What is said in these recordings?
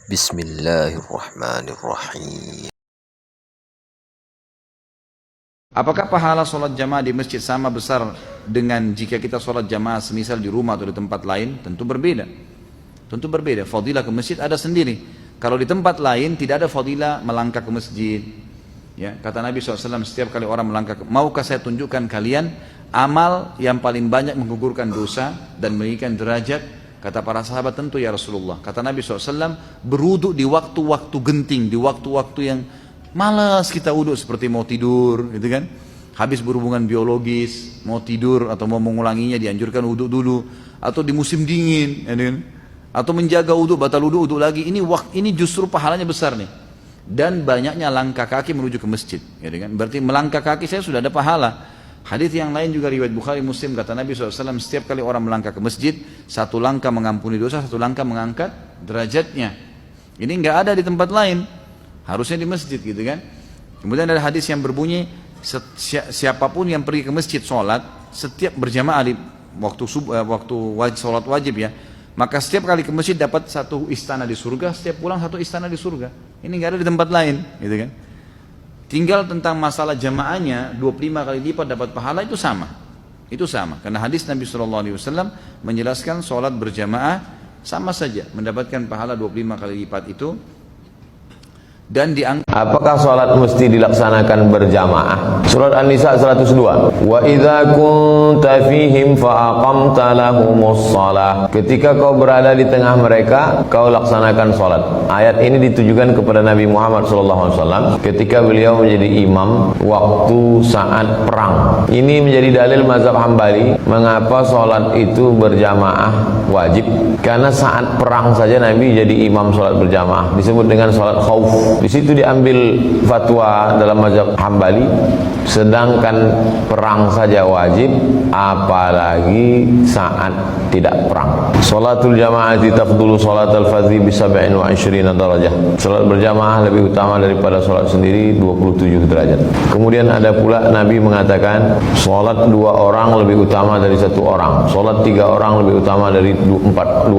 Bismillahirrahmanirrahim. Apakah pahala sholat jamaah di masjid sama besar dengan jika kita sholat jamaah semisal di rumah atau di tempat lain? Tentu berbeda. Tentu berbeda. Fadilah ke masjid ada sendiri. Kalau di tempat lain tidak ada fadilah melangkah ke masjid. Ya, kata Nabi SAW, setiap kali orang melangkah, maukah saya tunjukkan kalian amal yang paling banyak menggugurkan dosa dan meninggikan derajat? Kata para sahabat, tentu ya Rasulullah. Kata Nabi SAW, berwuduk di waktu-waktu genting, di waktu-waktu yang malas kita wuduk, seperti mau tidur, gitu kan? Habis berhubungan biologis, mau tidur atau mau mengulanginya, dianjurkan wuduk dulu. Atau di musim dingin, gitu kan? Atau menjaga wuduk, batal wuduk, wuduk lagi. Ini justru pahalanya besar nih. Dan banyaknya langkah kaki menuju ke masjid, gitu kan? Berarti melangkah kaki saya sudah ada pahala. Hadis yang lain juga riwayat Bukhari Muslim, kata Nabi SAW, setiap kali orang melangkah ke masjid, satu langkah mengampuni dosa, satu langkah mengangkat derajatnya. Ini nggak ada di tempat lain, harusnya di masjid, gitu kan? Kemudian ada hadis yang berbunyi, siapapun yang pergi ke masjid sholat, setiap berjamaah di waktu sholat wajib ya, maka setiap kali ke masjid dapat satu istana di surga, setiap pulang satu istana di surga. Ini nggak ada di tempat lain, gitu kan? Tinggal tentang masalah jamaahnya 25 kali lipat dapat pahala, itu sama. Itu sama. Karena hadis Nabi SAW menjelaskan sholat berjamaah sama saja mendapatkan pahala 25 kali lipat itu. Dan apakah sholat mesti dilaksanakan berjamaah? Surat An-Nisa 102. Wa idza kunta fihim fa aqamta lahumus shalah. Ketika kau berada di tengah mereka, kau laksanakan sholat. Ayat ini ditujukan kepada Nabi Muhammad SAW ketika beliau menjadi imam waktu saat perang. Ini menjadi dalil mazhab Hambali mengapa sholat itu berjamaah wajib. Karena saat perang saja Nabi jadi imam sholat berjamaah, disebut dengan sholat khauf. Di situ diambil fatwa dalam mazhab Hambali, sedangkan perang saja wajib, apalagi saat tidak perang. Sholatul jamaati tafdulu sholatul fadhi bi 27 darajah. Salat berjamaah lebih utama daripada salat sendiri 27 derajat. Kemudian ada pula Nabi mengatakan salat 2 orang lebih utama dari 1 orang. Salat 3 orang lebih utama dari 2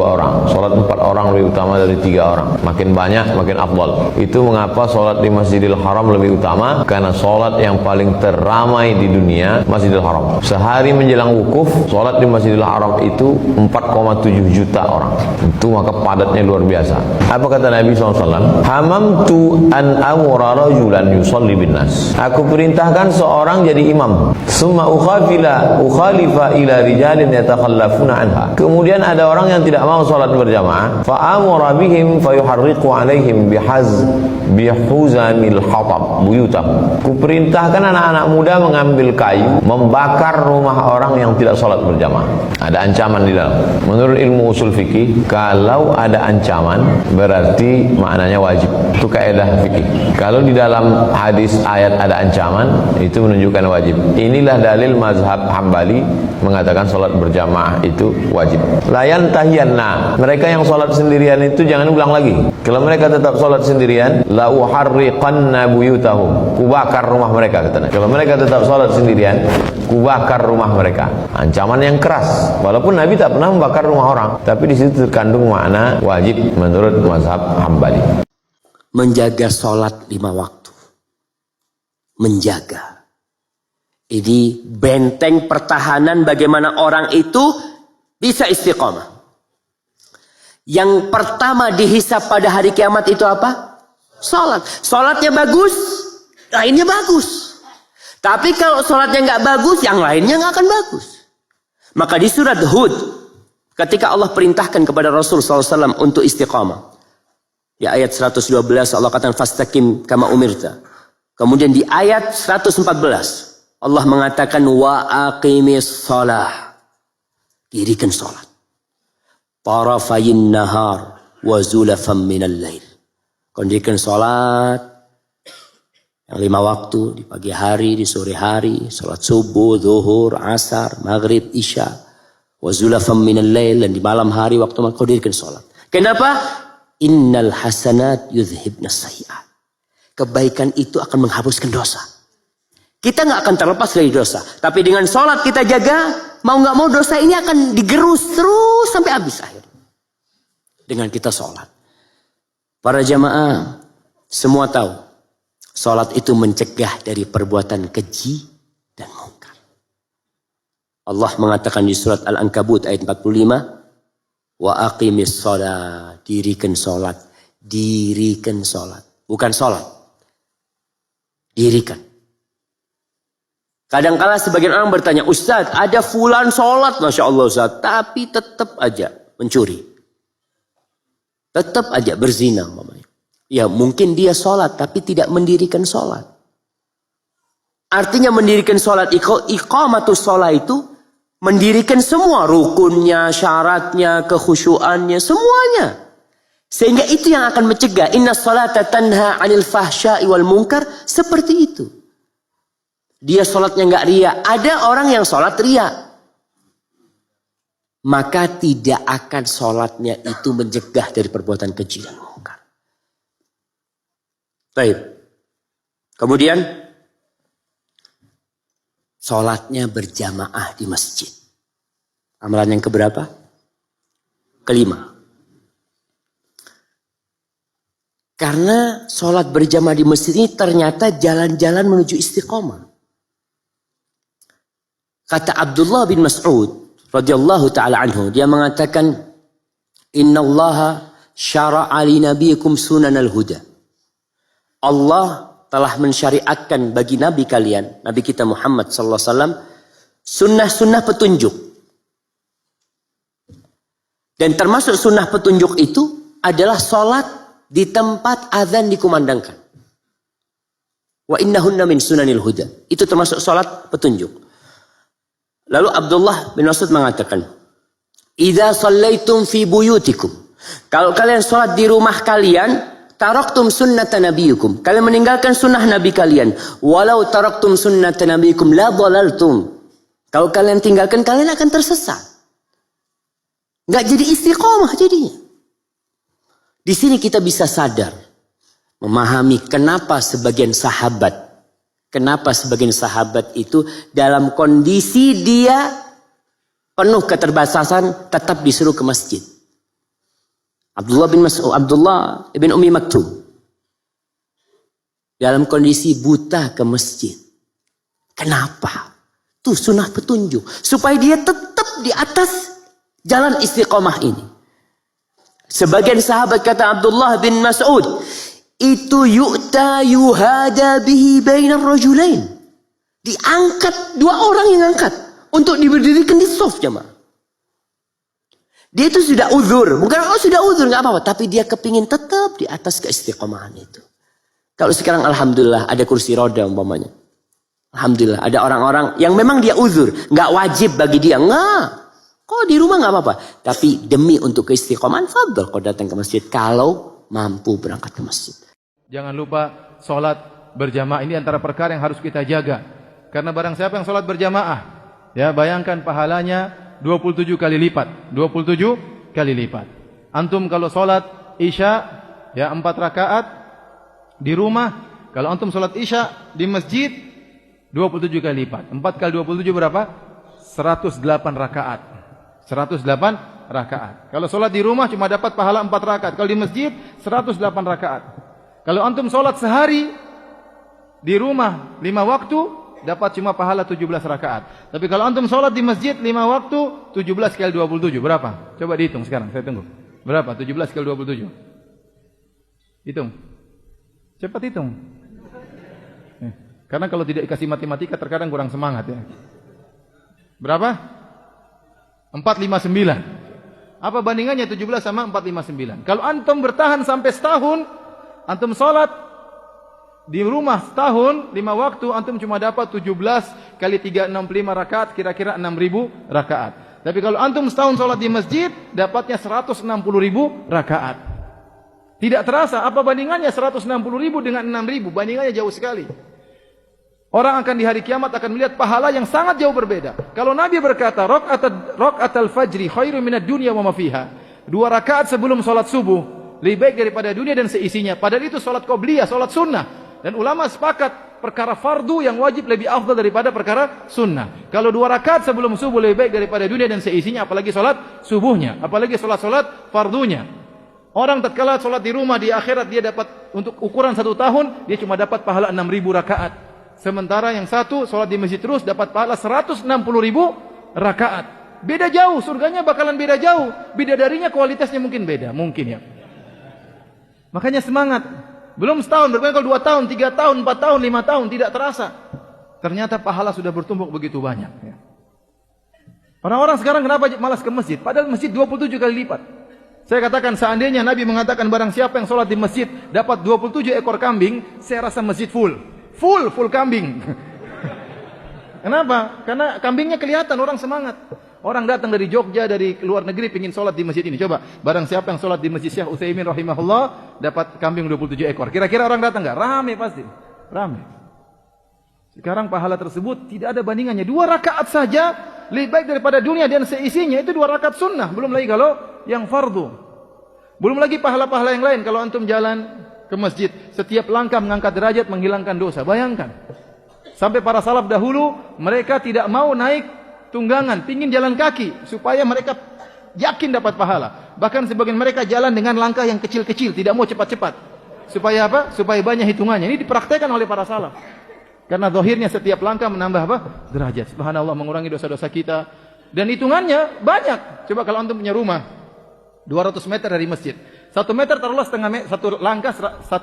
orang. Salat 4 orang lebih utama dari 3 orang. Makin banyak makin afdal. Itu mengapa sholat di Masjidil Haram lebih utama? Karena sholat yang paling teramai di dunia Masjidil Haram. Sehari menjelang wukuf, sholat di Masjidil Haram itu 4,7 juta orang. Itu maka padatnya luar biasa. Apa kata Nabi SAW? Hamamtu an amura rajulan yusalli bin nas. Aku perintahkan seorang jadi imam. Summa ukhalifa ila rijalin yatakhallafuna anha. Kemudian ada orang yang tidak mau sholat berjamaah. Fa amura bihim fayuharriqu alaihim bihuzamil hatab buyutahum. Kuperintahkan anak-anak muda mengambil kayu, membakar rumah orang yang tidak sholat berjamaah. Ada ancaman di dalam. Menurut ilmu usul fikih, kalau ada ancaman berarti maknanya wajib. Itu kaidah fikih. Kalau di dalam hadis ayat ada ancaman, itu menunjukkan wajib. Inilah dalil mazhab Hambali mengatakan sholat berjamaah itu wajib. Layan tahiyanna, mereka yang sholat sendirian itu jangan ulang lagi. Kalau mereka tetap sholat sendirian, la uharriqanna buyutahum, kubakar rumah mereka, katanya. Kalau mereka tetap sholat sendirian, kubakar rumah mereka. Ancaman yang keras. Walaupun Nabi tak pernah membakar rumah orang, tapi di situ terkandung makna wajib menurut mazhab Hambali. Menjaga sholat 5 waktu. Menjaga. Ini benteng pertahanan bagaimana orang itu bisa istiqomah. Yang pertama dihisab pada hari kiamat itu apa? Sholat. Sholatnya bagus, lainnya bagus. Tapi kalau sholatnya nggak bagus, yang lainnya nggak akan bagus. Maka di surat Hud, ketika Allah perintahkan kepada Rasul SAW untuk istiqamah, di ayat 112 Allah katakan fastaqim kama umirta. Kemudian di ayat 114 Allah mengatakan wa aqimis shalah, dirikan sholat. Tarafayin nahar wa zulafam minal lail. Dirikan sholat yang 5 waktu, di pagi hari, di sore hari, sholat subuh, zuhur, asar, maghrib, isya, wa zulafam minal lail, dan di malam hari waktu kau dirikan sholat. Kenapa? Innal hasanat yudhibnas sayyi'at. Kebaikan itu akan menghapuskan dosa. Kita nggak akan terlepas dari dosa. Tapi dengan sholat kita jaga, mau nggak mau dosa ini akan digerus terus sampai habis akhirnya. Dengan kita sholat. Para jamaah semua tahu, salat itu mencegah dari perbuatan keji dan mungkar. Allah mengatakan di surat Al-Ankabut ayat 45, wa aqimis shalah, dirikan salat, dirikan salat, bukan salat, dirikan. Kadang-kala sebagian orang bertanya, Ustaz, ada fulan salat, Masya Allah Ustaz, tapi tetap aja mencuri. Tetap aja berzina. Ya mungkin dia sholat tapi tidak mendirikan sholat. Artinya mendirikan sholat, iqamatus sholat itu mendirikan semua rukunnya, syaratnya, kekhusyuannya, semuanya. Sehingga itu yang akan mencegah. Inna sholata tanha anil fahsya'i wal munkar. Seperti itu. Dia sholatnya nggak riya. Ada orang yang sholat riya. Maka tidak akan sholatnya itu mencegah dari perbuatan keji dan mungkar. Baik. Kemudian sholatnya berjamaah di masjid. Amalan yang keberapa? Kelima. Karena sholat berjamaah di masjid ini ternyata jalan-jalan menuju istiqomah. Kata Abdullah bin Mas'ud radhiyallahu ta'ala anhu, dia mengatakan, innallaha syara'a li nabiyikum sunanal huda. Allah telah mensyariatkan bagi nabi kalian, nabi kita Muhammad sallallahu alaihi wasallam, sunnah-sunnah petunjuk. Dan termasuk sunnah petunjuk itu adalah salat di tempat azan dikumandangkan. Wa innahunna min sunanil huda. Itu termasuk salat petunjuk. Lalu Abdullah bin Mas'ud mengatakan, idza shallaitum fi buyutikum. Kalau kalian salat di rumah kalian, taraktum sunnata nabiyukum. Kalian meninggalkan sunnah nabi kalian. Walau taraktum sunnata nabiyukum la dhalaltum. Kalau kalian tinggalkan, kalian akan tersesat. Enggak jadi istiqomah jadinya. Di sini kita bisa sadar, memahami kenapa sebagian sahabat itu dalam kondisi dia penuh keterbatasan tetap disuruh ke masjid. Abdullah bin Ummi Maktum dalam kondisi buta ke masjid. Kenapa? Itu sunnah petunjuk supaya dia tetap di atas jalan istiqomah ini. Sebagian sahabat kata Abdullah bin Mas'ud, itu yuhada bihi bainar rajulain. Diangkat, dua orang yang angkat untuk diberdirikan di shaf jemaah. Dia itu sudah uzur, bukan sudah uzur nggak apa-apa, tapi dia kepingin tetap di atas keistiqomahan itu. Kalau sekarang alhamdulillah ada kursi roda umpamanya. Alhamdulillah ada orang-orang yang memang dia uzur, nggak wajib bagi dia, nggak. Kok di rumah nggak apa-apa, tapi demi untuk keistiqomahan, fadl kau datang ke masjid kalau mampu berangkat ke masjid. Jangan lupa sholat berjamaah ini antara perkara yang harus kita jaga. Karena barang siapa yang sholat berjamaah, ya bayangkan pahalanya 27 kali lipat. 27 kali lipat. Antum kalau sholat isya, ya 4 rakaat di rumah. Kalau antum sholat isya di masjid, 27 kali lipat. 4 kali 27 berapa? 108 rakaat. 108 rakaat. Kalau sholat di rumah cuma dapat pahala 4 rakaat. Kalau di masjid 108 rakaat. Kalau antum sholat sehari di rumah 5 waktu dapat cuma pahala 17 rakaat. Tapi kalau antum sholat di masjid 5 waktu 17 kali 27 berapa? Coba dihitung sekarang, saya tunggu. Berapa? 17 kali 27. Hitung. Cepat hitung. Karena kalau tidak dikasih matematika terkadang kurang semangat ya. Berapa? 459. Apa bandingannya 17 sama 459? Kalau antum bertahan sampai setahun, antum sholat di rumah setahun 5 waktu, antum cuma dapat 17 kali 365 rakaat, kira-kira 6.000 rakaat. Tapi kalau antum setahun sholat di masjid, dapatnya 160.000 rakaat. Tidak terasa, apa bandingannya 160.000 dengan 6.000? Bandingannya jauh sekali. Orang akan di hari kiamat akan melihat pahala yang sangat jauh berbeda. Kalau Nabi berkata, raq'atul fajri khairu minad dunya wa ma fiha. 2 rakaat sebelum sholat subuh lebih baik daripada dunia dan seisinya. Padahal itu sholat qobliyah, sholat sunnah. Dan ulama sepakat perkara fardu yang wajib lebih afdal daripada perkara sunnah. Kalau 2 rakaat sebelum subuh lebih baik daripada dunia dan seisinya, apalagi sholat subuhnya, apalagi sholat fardunya. Orang tatkala sholat di rumah di akhirat dia dapat untuk ukuran 1 tahun dia cuma dapat pahala 6.000 rakaat. Sementara yang satu sholat di masjid terus dapat pahala 160.000 rakaat. Beda jauh, surganya bakalan beda jauh. Bidadarinya kualitasnya mungkin beda, mungkin ya. Makanya semangat. Belum setahun, berpenggal 2 tahun, 3 tahun, 4 tahun, 5 tahun tidak terasa. Ternyata pahala sudah bertumpuk begitu banyak. Ya. Orang-orang sekarang kenapa malas ke masjid? Padahal masjid 27 kali lipat. Saya katakan seandainya Nabi mengatakan barang siapa yang sholat di masjid dapat 27 ekor kambing, saya rasa masjid full kambing. Kenapa? Karena kambingnya kelihatan, orang semangat. Orang datang dari Jogja, dari luar negeri ingin sholat di masjid ini. Coba, barang siapa yang sholat di masjid Syekh Utsaimin rahimahullah dapat kambing 27 ekor. Kira-kira orang datang nggak? Rame pasti, rame. Sekarang pahala tersebut tidak ada bandingannya. 2 rakaat saja lebih baik daripada dunia dan seisinya. Itu 2 rakaat sunnah. Belum lagi kalau yang fardu. Belum lagi pahala-pahala yang lain. Kalau antum jalan ke masjid, setiap langkah mengangkat derajat, menghilangkan dosa. Bayangkan. Sampai para salaf dahulu, mereka tidak mau naik tunggangan, pingin jalan kaki. Supaya mereka yakin dapat pahala. Bahkan sebagian mereka jalan dengan langkah yang kecil-kecil, tidak mau cepat-cepat. Supaya apa? Supaya banyak hitungannya. Ini dipraktekkan oleh para salaf. Karena zahirnya setiap langkah menambah apa? Derajat. Subhanallah, mengurangi dosa-dosa kita. Dan hitungannya banyak. Coba kalau antum punya rumah 200 meter dari masjid. 1 meter taruhlah setengah meter. Satu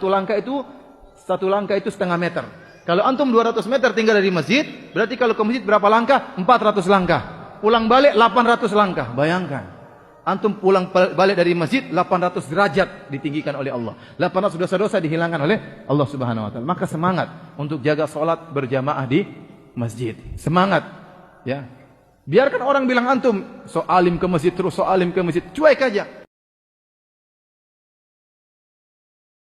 langkah itu setengah meter. Kalau antum 200 meter tinggal dari masjid, berarti kalau ke masjid berapa langkah? 400 langkah. Pulang balik 800 langkah. Bayangkan. Antum pulang balik dari masjid 800 derajat ditinggikan oleh Allah. 800 dosa-dosa dihilangkan oleh Allah Subhanahu wa taala. Maka semangat untuk jaga salat berjamaah di masjid. Semangat, ya. Biarkan orang bilang antum so alim ke masjid terus, so alim ke masjid. Cuek aja.